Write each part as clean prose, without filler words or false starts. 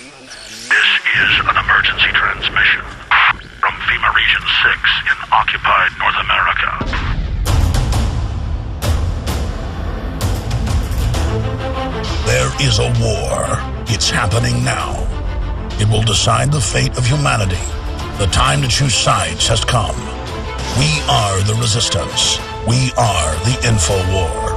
This is an emergency transmission from FEMA Region 6 in occupied North America. There is a war. It's happening now. It will decide the fate of humanity. The time to choose sides has come. We are the resistance. We are the InfoWar.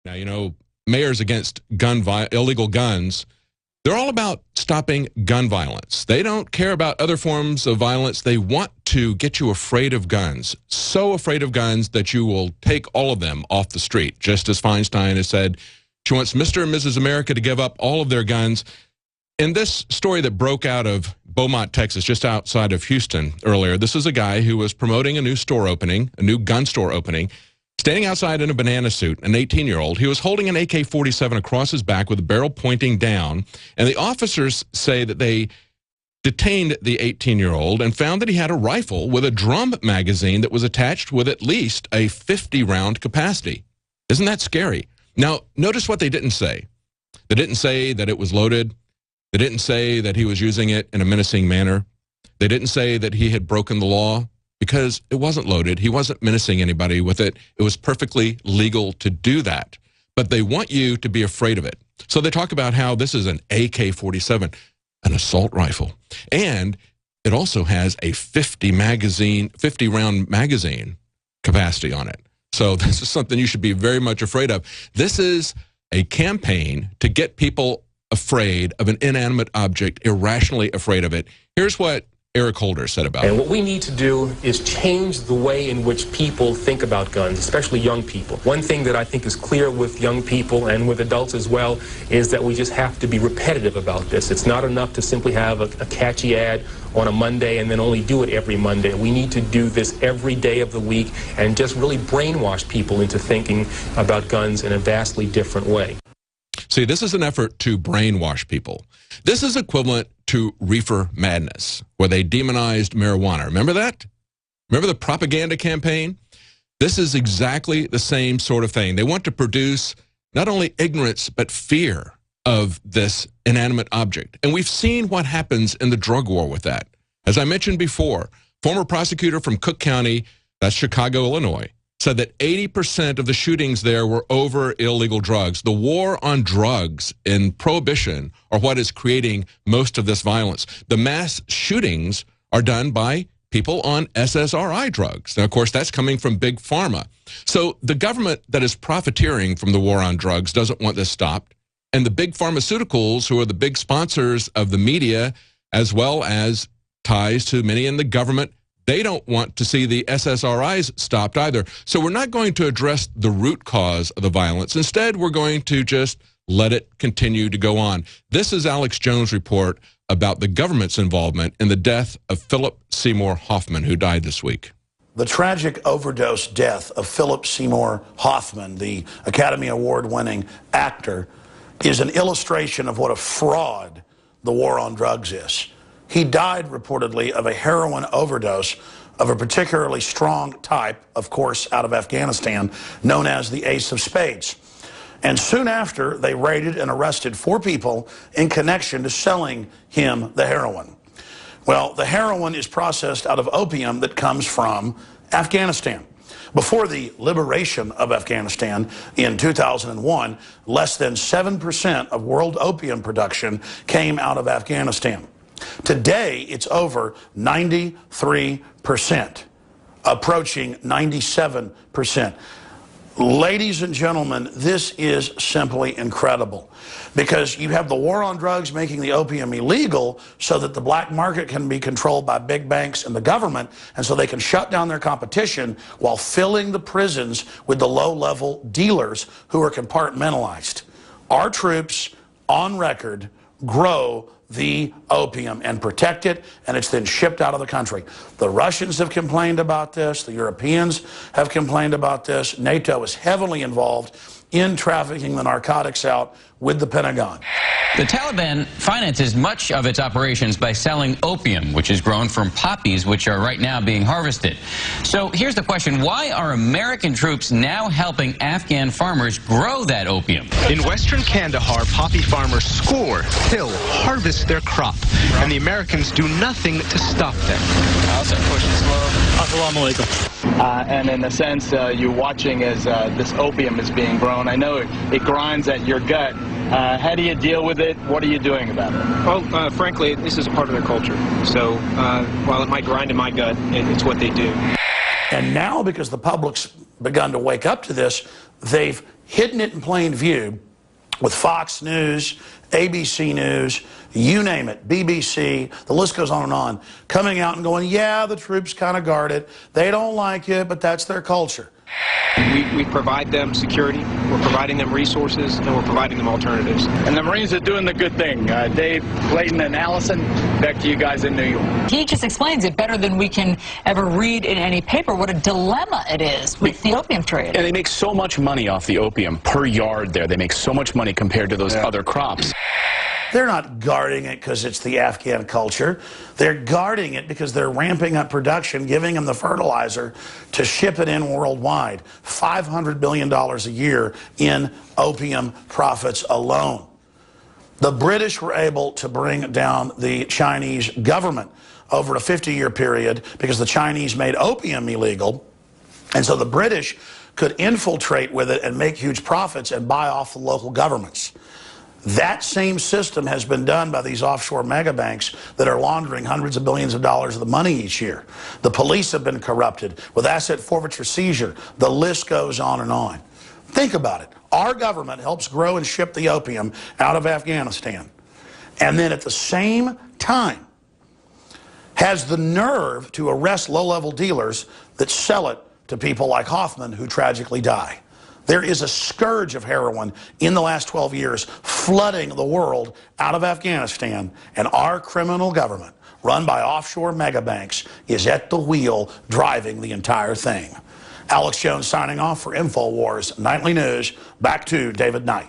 Now, you know, mayors against illegal guns, they're all about stopping gun violence. They don't care about other forms of violence. They want to get you afraid of guns, so afraid of guns that you will take all of them off the street. Just as Feinstein has said, she wants Mr. and Mrs. America to give up all of their guns. In this story that broke out of Beaumont, Texas, just outside of Houston earlier, this is a guy who was promoting a new store opening, a new gun store opening, standing outside in a banana suit, an 18-year-old. He was holding an AK-47 across his back with the barrel pointing down, and the officers say that they detained the 18-year-old and found that he had a rifle with a drum magazine that was attached with at least a 50-round capacity. Isn't that scary? Now, notice what they didn't say. They didn't say that it was loaded. They didn't say that he was using it in a menacing manner. They didn't say that he had broken the law, because it wasn't loaded. He wasn't menacing anybody with it. It was perfectly legal to do that. But they want you to be afraid of it. So they talk about how this is an AK-47, an assault rifle. And it also has a 50-round magazine capacity on it. So this is something you should be very much afraid of. This is a campaign to get people afraid of an inanimate object, irrationally afraid of it. Here's what Eric Holder said about it. And what we need to do is change the way in which people think about guns, especially young people. One thing that I think is clear with young people and with adults as well is that we just have to be repetitive about this. It's not enough to simply have a catchy ad on a Monday and then only do it every Monday. We need to do this every day of the week and just really brainwash people into thinking about guns in a vastly different way. See, this is an effort to brainwash people. This is equivalent to reefer madness, where they demonized marijuana. Remember that? Remember the propaganda campaign? This is exactly the same sort of thing. They want to produce not only ignorance, but fear of this inanimate object. And we've seen what happens in the drug war with that. As I mentioned before, former prosecutor from Cook County, that's Chicago, Illinois, said that 80% of the shootings there were over illegal drugs. The war on drugs and prohibition are what is creating most of this violence. The mass shootings are done by people on SSRI drugs. Now, of course, that's coming from Big Pharma. So the government that is profiteering from the war on drugs doesn't want this stopped. And the big pharmaceuticals, who are the big sponsors of the media, as well as ties to many in the government, they don't want to see the SSRIs stopped either. So we're not going to address the root cause of the violence. Instead, we're going to just let it continue to go on. This is Alex Jones' report about the government's involvement in the death of Philip Seymour Hoffman, who died this week. The tragic overdose death of Philip Seymour Hoffman, the Academy Award-winning actor, is an illustration of what a fraud the war on drugs is. He died reportedly of a heroin overdose of a particularly strong type, of course, out of Afghanistan, known as the Ace of Spades. And soon after, they raided and arrested 4 people in connection to selling him the heroin. Well, the heroin is processed out of opium that comes from Afghanistan. Before the liberation of Afghanistan in 2001, less than 7% of world opium production came out of Afghanistan. Today, it's over 93%, approaching 97%. Ladies and gentlemen, this is simply incredible, because you have the war on drugs making the opium illegal so that the black market can be controlled by big banks and the government, and so they can shut down their competition while filling the prisons with the low-level dealers who are compartmentalized. Our troops, on record, grow the opium and protect it, and it's then shipped out of the country. The Russians have complained about this. The Europeans have complained about this. NATO is heavily involved in trafficking the narcotics out with the Pentagon. The Taliban finances much of its operations by selling opium, which is grown from poppies, which are right now being harvested. So here's the question. Why are American troops now helping Afghan farmers grow that opium? In western Kandahar, poppy farmers score, till, harvest their crop, and the Americans do nothing to stop them. Assalamu alaikum. And in a sense, you're watching as this opium is being grown. I know it grinds at your gut. How do you deal with it? What are you doing about it? Well, frankly, this is a part of their culture. So while it might grind in my gut, it's what they do. And now, because the public's begun to wake up to this, they've hidden it in plain view with Fox News, ABC News, you name it, BBC, the list goes on, coming out and going, yeah, the troops kind of guard it. They don't like it, but that's their culture. We provide them security, we're providing them resources, and we're providing them alternatives. And the Marines are doing the good thing. Dave, Clayton, and Allison, back to you guys in New York. He just explains it better than we can ever read in any paper, what a dilemma it is with the opium trade. And they make so much money off the opium per yard there. They make so much money compared to those other crops. They're not guarding it because it's the Afghan culture. They're guarding it because they're ramping up production, giving them the fertilizer to ship it in worldwide. $500 billion a year in opium profits alone. The British were able to bring down the Chinese government over a 50-year period because the Chinese made opium illegal. And so the British could infiltrate with it and make huge profits and buy off the local governments. That same system has been done by these offshore mega banks that are laundering hundreds of billions of dollars of the money each year. The police have been corrupted with asset forfeiture, seizure. The list goes on and on. Think about it. Our government helps grow and ship the opium out of Afghanistan. And then at the same time has the nerve to arrest low-level dealers that sell it to people like Hoffman who tragically die. There is a scourge of heroin in the last 12 years flooding the world out of Afghanistan, and our criminal government, run by offshore mega banks, is at the wheel driving the entire thing. Alex Jones signing off for InfoWars Nightly News. Back to David Knight.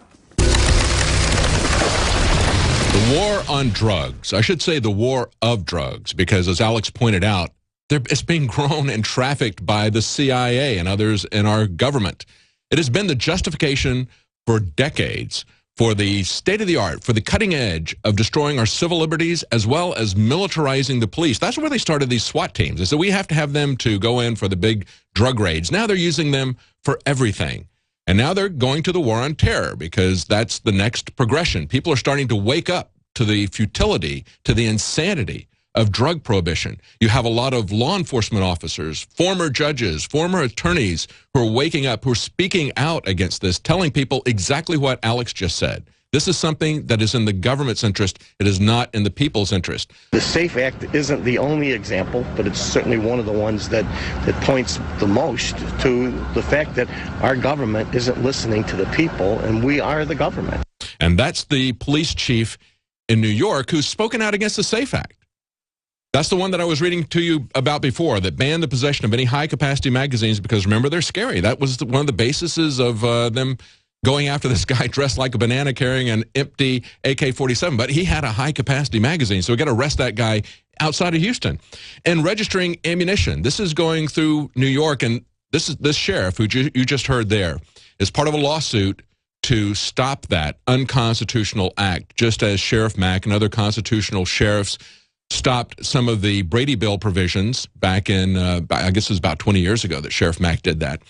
The war on drugs, I should say the war of drugs, because as Alex pointed out, it's being grown and trafficked by the CIA and others in our government. It has been the justification for decades for the state-of-the-art, for the cutting edge of destroying our civil liberties as well as militarizing the police. That's where they started these SWAT teams. They said we have to have them to go in for the big drug raids. Now they're using them for everything. And now they're going to the war on terror because that's the next progression. People are starting to wake up to the futility, to the insanity of drug prohibition. You have a lot of law enforcement officers, former judges, former attorneys who are waking up, who are speaking out against this, telling people exactly what Alex just said. This is something that is in the government's interest. It is not in the people's interest. The SAFE Act isn't the only example, but it's certainly one of the ones that points the most to the fact that our government isn't listening to the people, and we are the government. And that's the police chief in New York who's spoken out against the SAFE Act. That's the one that I was reading to you about before, that banned the possession of any high-capacity magazines because, remember, they're scary. That was one of the bases of them going after this guy dressed like a banana carrying an empty AK-47. But he had a high-capacity magazine, so we got to arrest that guy outside of Houston. And registering ammunition. This is going through New York, and this sheriff, who you just heard there, is part of a lawsuit to stop that unconstitutional act, just as Sheriff Mack and other constitutional sheriffs stopped some of the Brady Bill provisions back in, I guess it was about 20 years ago that Sheriff Mack did that.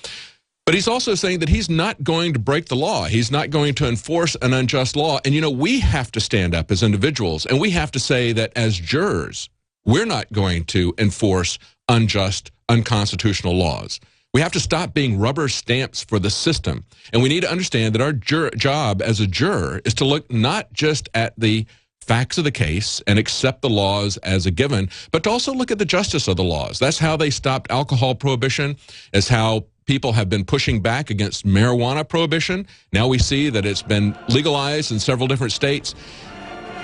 But he's also saying that he's not going to break the law. He's not going to enforce an unjust law. And, you know, we have to stand up as individuals, and we have to say that as jurors, we're not going to enforce unjust, unconstitutional laws. We have to stop being rubber stamps for the system. And we need to understand that our job as a juror is to look not just at the facts of the case and accept the laws as a given, but to also look at the justice of the laws. That's how they stopped alcohol prohibition. It's how people have been pushing back against marijuana prohibition. Now we see that it's been legalized in several different states.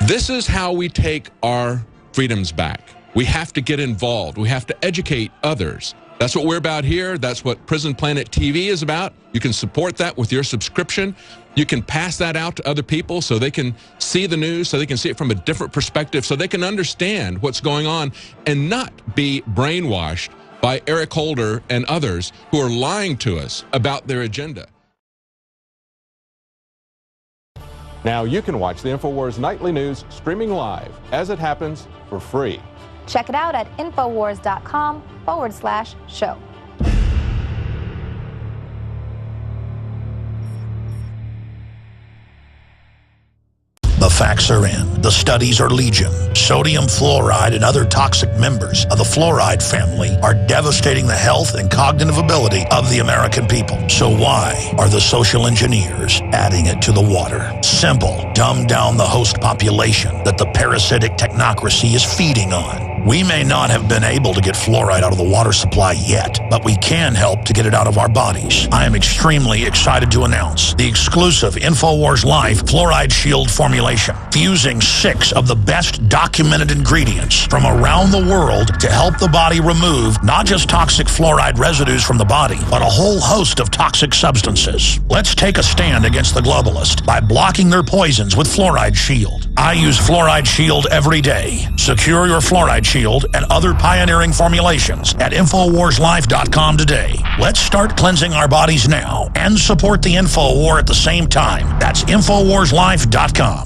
This is how we take our freedoms back. We have to get involved. We have to educate others. That's what we're about here. That's what Prison Planet TV is about. You can support that with your subscription. You can pass that out to other people so they can see the news, so they can see it from a different perspective, so they can understand what's going on and not be brainwashed by Eric Holder and others who are lying to us about their agenda. Now you can watch the InfoWars Nightly News streaming live as it happens for free. Check it out at Infowars.com/show. The facts are in. The studies are legion. Sodium fluoride and other toxic members of the fluoride family are devastating the health and cognitive ability of the American people. So why are the social engineers adding it to the water? Simple. Dumb down the host population that the parasitic technocracy is feeding on. We may not have been able to get fluoride out of the water supply yet, but we can help to get it out of our bodies. I am extremely excited to announce the exclusive InfoWars Life Fluoride Shield formulation, fusing 6 of the best documented ingredients from around the world to help the body remove not just toxic fluoride residues from the body, but a whole host of toxic substances. Let's take a stand against the globalists by blocking their poisons with Fluoride Shield. I use Fluoride Shield every day. Secure your Fluoride Shield and other pioneering formulations at InfoWarsLife.com today. Let's start cleansing our bodies now and support the InfoWar at the same time. That's InfoWarsLife.com.